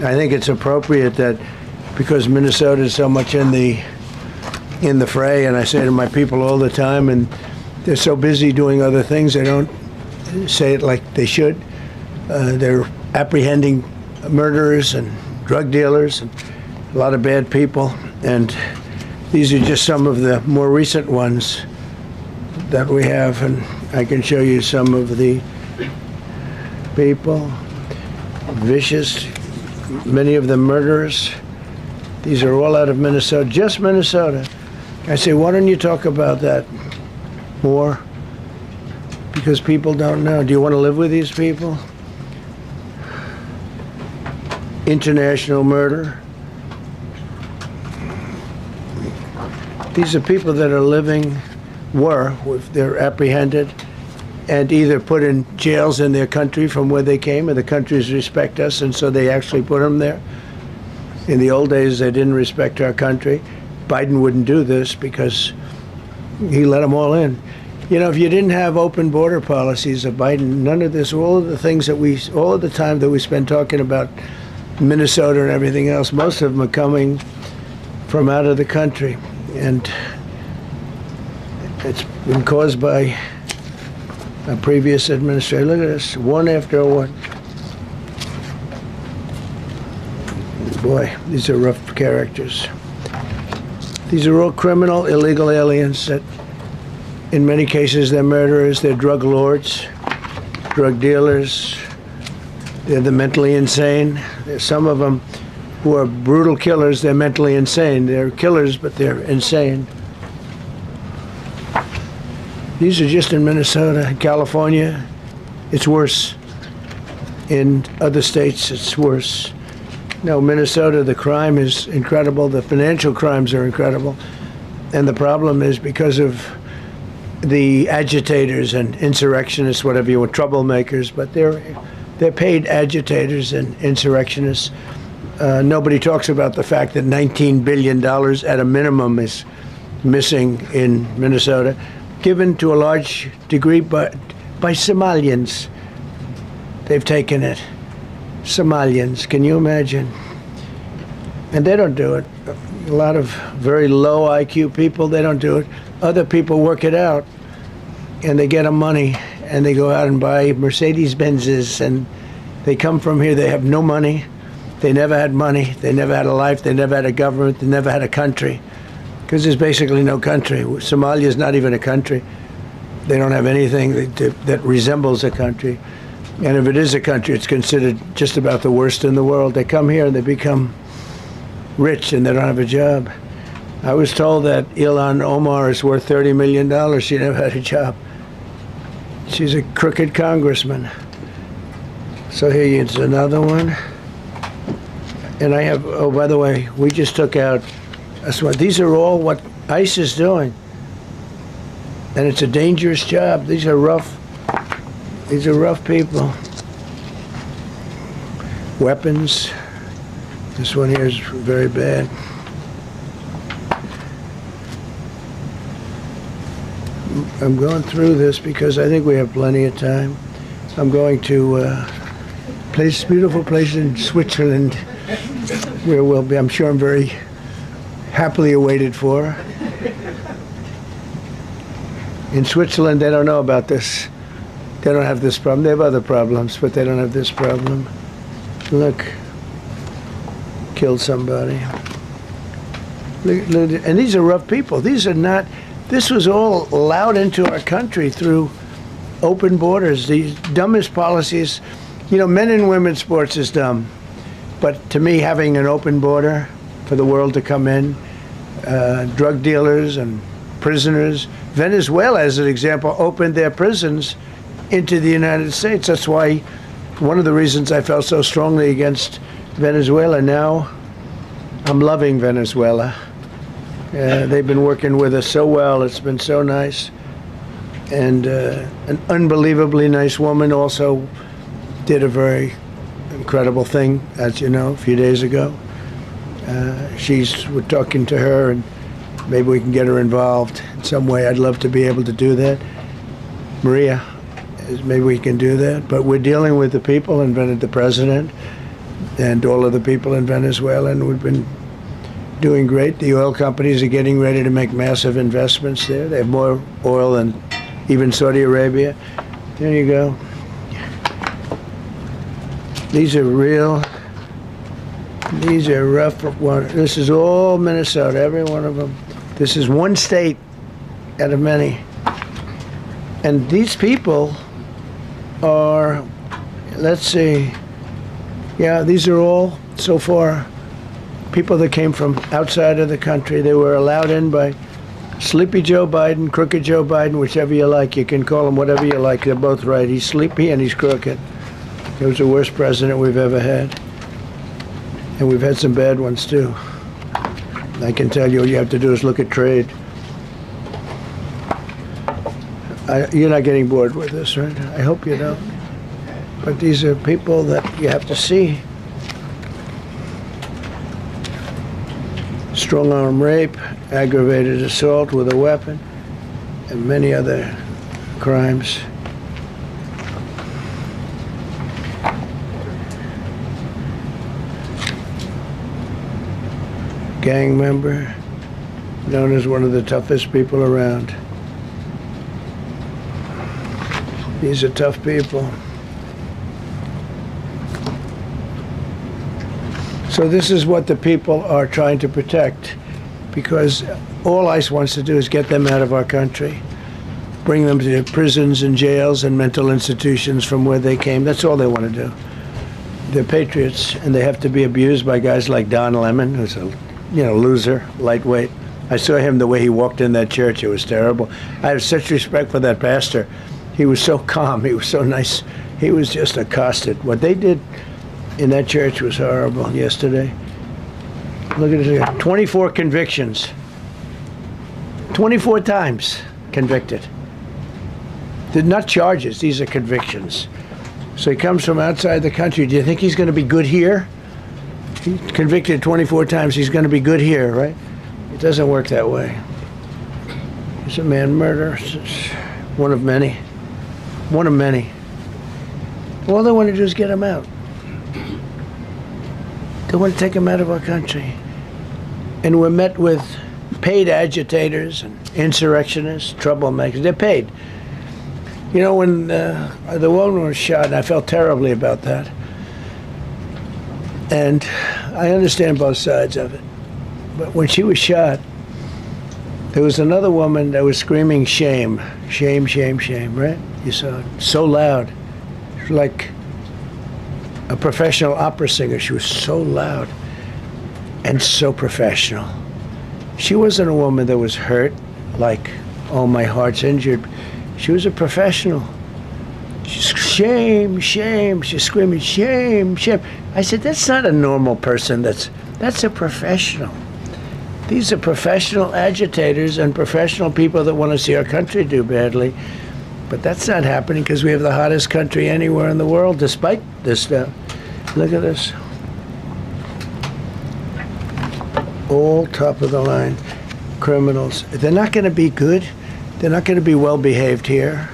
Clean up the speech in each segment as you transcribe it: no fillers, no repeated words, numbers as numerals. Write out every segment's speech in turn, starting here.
I think it's appropriate that because Minnesota is so much in the fray, and I say to my people all the time, and they're so busy doing other things, they don't say it like they should. They're apprehending murderers and drug dealers and a lot of bad people, and these are just some of the more recent ones that we have, and I can show you some of the people. Vicious, many of them murderers. These are all out of Minnesota, just Minnesota. I say, why don't you talk about that more? Because people don't know. Do you want to live with these people? International murder. These are people that are living, they're apprehended and either put in jails in their country from where they came, and the countries respect us, and so they actually put them there. In the old days, they didn't respect our country. Biden wouldn't do this because he let them all in. You know, if you didn't have open border policies of Biden, none of this, all of the things that all of the time that we spend talking about Minnesota and everything else, most of them are coming from out of the country. And it's been caused by a previous administration. Look at this, one after one. Boy, these are rough characters. These are all criminal, illegal aliens that, in many cases, they're murderers, they're drug lords, drug dealers, they're the mentally insane. There's some of them who are brutal killers, they're mentally insane. They're killers, but they're insane. These are just in Minnesota. California, it's worse. In other states, it's worse. No, Minnesota, the crime is incredible. The financial crimes are incredible. And the problem is because of the agitators and insurrectionists, whatever you want, troublemakers, but they're paid agitators and insurrectionists. Nobody talks about the fact that $19 billion at a minimum is missing in Minnesota, given to a large degree by Somalians. They've taken it. Somalians, can you imagine? And they don't do it. A lot of very low IQ people, they don't do it. Other people work it out, and they get them money, and they go out and buy Mercedes-Benzes, and they come from here, they have no money. They never had money, they never had a life, they never had a government, they never had a country. Because there's basically no country. Somalia is not even a country. They don't have anything that resembles a country. And if it is a country, it's considered just about the worst in the world. They come here and they become rich and they don't have a job. I was told that Ilhan Omar is worth $30 million. She never had a job. She's a crooked congressman. So here is another one. And I have, oh, by the way, we just took out, these are all what ICE is doing. And it's a dangerous job. These are rough people. Weapons. This one here is very bad. I'm going through this because I think we have plenty of time. I'm going to beautiful place in Switzerland where we'll be, I'm sure I'm very happily awaited for. In Switzerland, they don't know about this. They don't have this problem. They have other problems, but they don't have this problem. Look, killed somebody. Look, and these are rough people. These are not, this was all allowed into our country through open borders. These dumbest policies, you know, men and women's sports is dumb. But to me, having an open border for the world to come in, drug dealers and prisoners. Venezuela, as an example, opened their prisons into the United States. That's why, one of the reasons I felt so strongly against Venezuela. Now, I'm loving Venezuela. They've been working with us so well. It's been so nice. And an unbelievably nice woman also did a very incredible thing, as you know, a few days ago. We're talking to her, and maybe we can get her involved in some way. I'd love to be able to do that. Maria, maybe we can do that. But we're dealing with the people, invented the president. and all of the people in Venezuela, and we've been doing great. The oil companies are getting ready to make massive investments there. They have more oil than even Saudi Arabia. There you go. These are rough ones. This is all Minnesota, every one of them. This is one state out of many. And these people are, let's see, yeah, these are all, so far, people that came from outside of the country. They were allowed in by Sleepy Joe Biden, Crooked Joe Biden, whichever you like. You can call him whatever you like. They're both right. He's sleepy and he's crooked. He was the worst president we've ever had. And we've had some bad ones, too. I can tell you, all you have to do is look at trade. You're not getting bored with this, right? I hope you don't. But these are people that you have to see. Strong-arm rape, aggravated assault with a weapon, and many other crimes. Gang member, known as one of the toughest people around. These are tough people. So this is what the people are trying to protect, because all ICE wants to do is get them out of our country, bring them to prisons and jails and mental institutions from where they came. That's all they want to do. They're patriots, and they have to be abused by guys like Don Lemon, who's a loser, lightweight. I saw him the way he walked in that church. It was terrible. I have such respect for that pastor. He was so calm. He was so nice. He was just accosted. What they did in that church was horrible yesterday. Look at this. 24 convictions. 24 times convicted. They're not charges. These are convictions. So he comes from outside the country. Do you think he's going to be good here? He's convicted 24 times. He's going to be good here, right? It doesn't work that way. He's a man murderer. It's one of many. One of many. All they want to do is get him out. They want to take him out of our country. And we're met with paid agitators and insurrectionists, troublemakers. They're paid. You know, when the woman was shot, and I felt terribly about that. And I understand both sides of it. But when she was shot, there was another woman that was screaming shame, shame, shame, shame, right? You saw it. So loud. She was like a professional opera singer. She was so loud and so professional. She wasn't a woman that was hurt, like, oh, my heart's injured. She was a professional. She's shame, shame. She's screaming shame, shame. I said, that's not a normal person. That's a professional. These are professional agitators and professional people that want to see our country do badly. But that's not happening because we have the hottest country anywhere in the world, despite this stuff. Look at this. All top of the line criminals. They're not going to be good. They're not going to be well behaved here.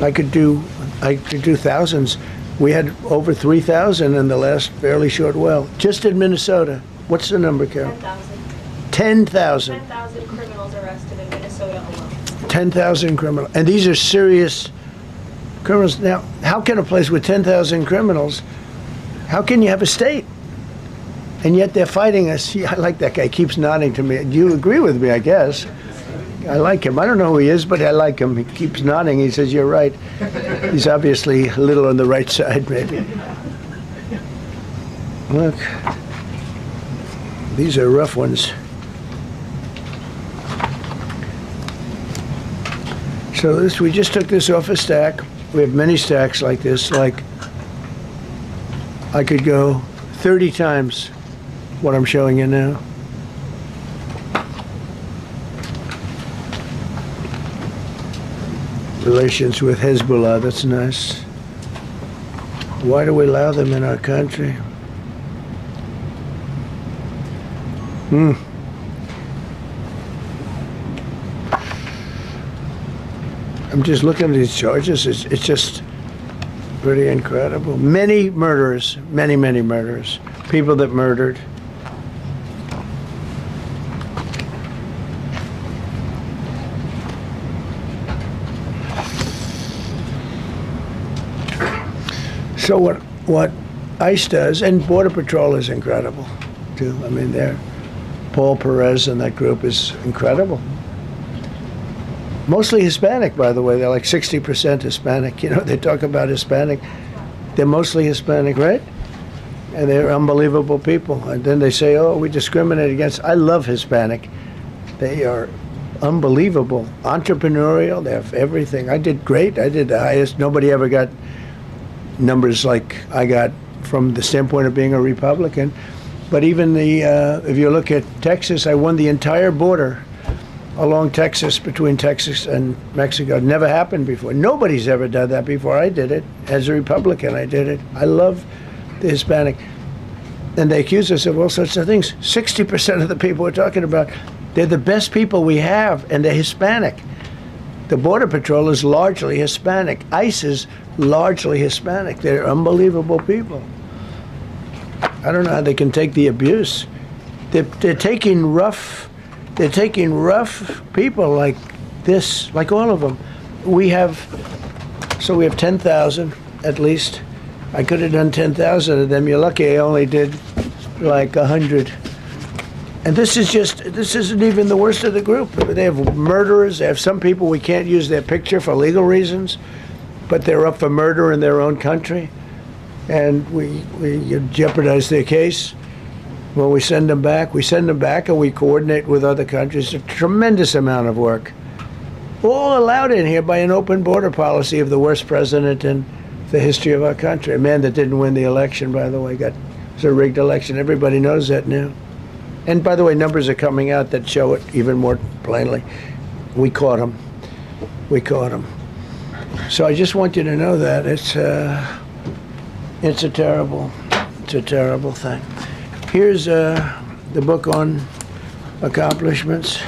I could do thousands. We had over 3,000 in the last fairly short while. Just in Minnesota. What's the number, Carol? 10,000. 10,000. 10,000 criminals arrested in Minnesota alone. 10,000 criminals. And these are serious criminals. Now, how can a place with 10,000 criminals, how can you have a state? And yet they're fighting us. Yeah, I like that guy. He keeps nodding to me. You agree with me, I guess. I like him. I don't know who he is, but I like him. He keeps nodding. He says, you're right. He's obviously a little on the right side, maybe. Look. These are rough ones. So this, we just took this off a stack. We have many stacks like this. Like, I could go 30 times what I'm showing you now. Relations with Hezbollah, that's nice. Why do we allow them in our country? I'm just looking at these charges. It's just Pretty incredible. Many murderers, many murderers. People that murdered. So what ICE does, and Border Patrol is incredible, too. I mean, Paul Perez and that group is incredible. Mostly Hispanic, by the way. They're like 60% Hispanic. You know, they talk about Hispanic. They're mostly Hispanic, right? And they're unbelievable people. And then they say, oh, we discriminate against. I love Hispanic. They are unbelievable. Entrepreneurial. They have everything. I did great. I did the highest. Nobody ever got numbers like I got from the standpoint of being a Republican. But even if you look at Texas, I won the entire border along Texas, between Texas and Mexico. It never happened before. Nobody's ever done that before. I did it. As a Republican, I did it. I love the Hispanic. And they accuse us of all sorts of things. 60% of the people we're talking about, they're the best people we have, and they're Hispanic. The Border Patrol is largely Hispanic. ICE is largely Hispanic. They're unbelievable people. I don't know how they can take the abuse. They're taking rough people like this, like all of them. We have 10,000 at least. I could have done 10,000 of them. You're lucky I only did like 100. And this isn't even the worst of the group. They have murderers. They have some people we can't use their picture for legal reasons, but they're up for murder in their own country. And we jeopardize their case. When we send them back and we coordinate with other countries. A tremendous amount of work. All allowed in here by an open border policy of the worst president in the history of our country. A man that didn't win the election, by the way. It was a rigged election. Everybody knows that now. And by the way, numbers are coming out that show it even more plainly. We caught him. We caught him. So I just want you to know that it's a terrible thing. Here's the book on accomplishments,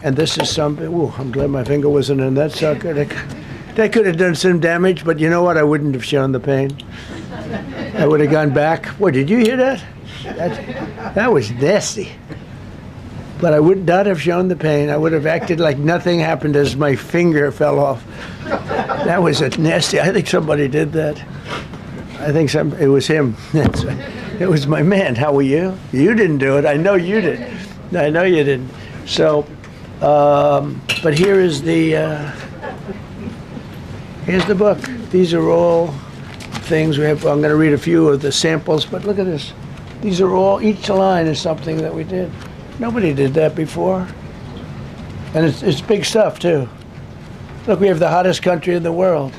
and this is something. Ooh, I'm glad my finger wasn't in that sucker. That could have done some damage, but you know what? I wouldn't have shown the pain. I would have gone back. What, did you hear that? That was nasty. But I would not have shown the pain. I would have acted like nothing happened as my finger fell off. That was a nasty. I think somebody did that. I think it was him. It was my man. How were you? You didn't do it. I know you did. I know you didn't. So, but here's the book. These are all things we have. I'm going to read a few of the samples, but look at this. These are all, each line is something that we did. Nobody did that before. And it's big stuff, too. Look, we have the hottest country in the world.